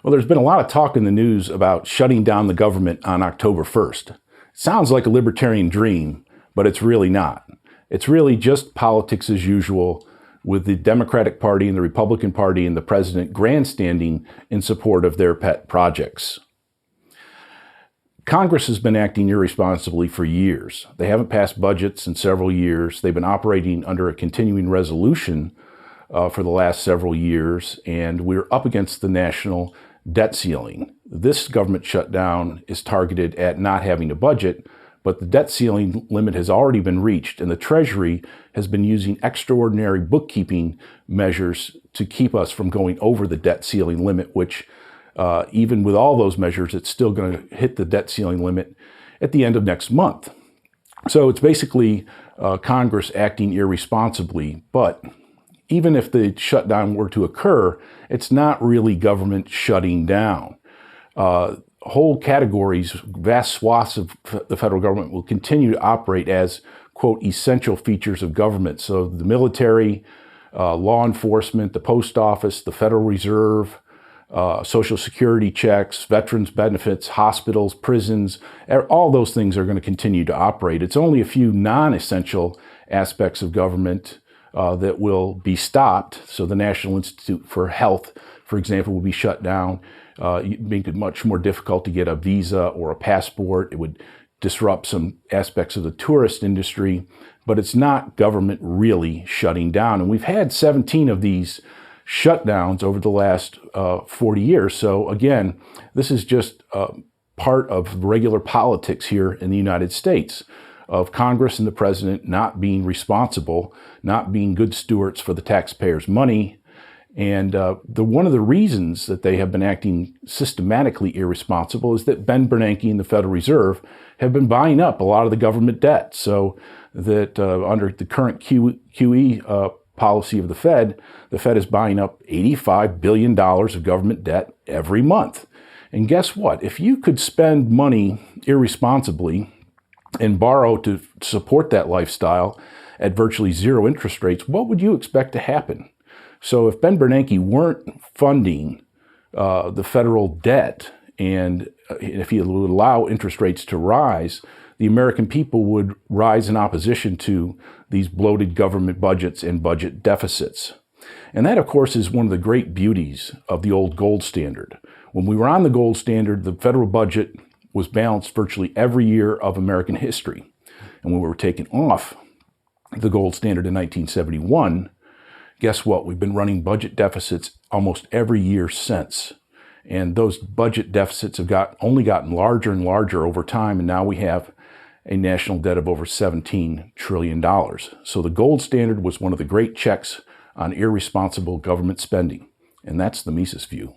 Well, there's been a lot of talk in the news about shutting down the government on October 1st. It sounds like a libertarian dream, but it's really not. It's really just politics as usual, with the Democratic Party and the Republican Party and the president grandstanding in support of their pet projects. Congress has been acting irresponsibly for years. They haven't passed budgets in several years. They've been operating under a continuing resolution for the last several years, and we're up against the national debt ceiling. This government shutdown is targeted at not having a budget, but the debt ceiling limit has already been reached, and the Treasury has been using extraordinary bookkeeping measures to keep us from going over the debt ceiling limit, which even with all those measures, it's still going to hit the debt ceiling limit at the end of next month. So it's basically Congress acting irresponsibly, but even if the shutdown were to occur, it's not really government shutting down. Whole categories, vast swaths of the federal government will continue to operate as, quote, essential features of government. So the military, law enforcement, the post office, the Federal Reserve, Social Security checks, veterans benefits, hospitals, prisons, all those things are going to continue to operate. It's only a few non-essential aspects of government that will be stopped. So the National Institute for Health, for example, will be shut down, make it much more difficult to get a visa or a passport. It would disrupt some aspects of the tourist industry, but it's not government really shutting down. And we've had 17 of these shutdowns over the last 40 years. So again, this is just part of regular politics here in the United States, of Congress and the president not being responsible, not being good stewards for the taxpayers' money. And one of the reasons that they have been acting systematically irresponsible is that Ben Bernanke and the Federal Reserve have been buying up a lot of the government debt. So that under the current QE policy of the Fed is buying up $85 billion of government debt every month. And guess what? If you could spend money irresponsibly and borrow to support that lifestyle at virtually zero interest rates, what would you expect to happen? So if Ben Bernanke weren't funding the federal debt, and if he would allow interest rates to rise, the American people would rise in opposition to these bloated government budgets and budget deficits. And that, of course, is one of the great beauties of the old gold standard. When we were on the gold standard, the federal budget was balanced virtually every year of American history. And when we were taken off the gold standard in 1971, guess what? We've been running budget deficits almost every year since. And those budget deficits have only gotten larger and larger over time, and now we have a national debt of over $17 trillion. So the gold standard was one of the great checks on irresponsible government spending. And that's the Mises view.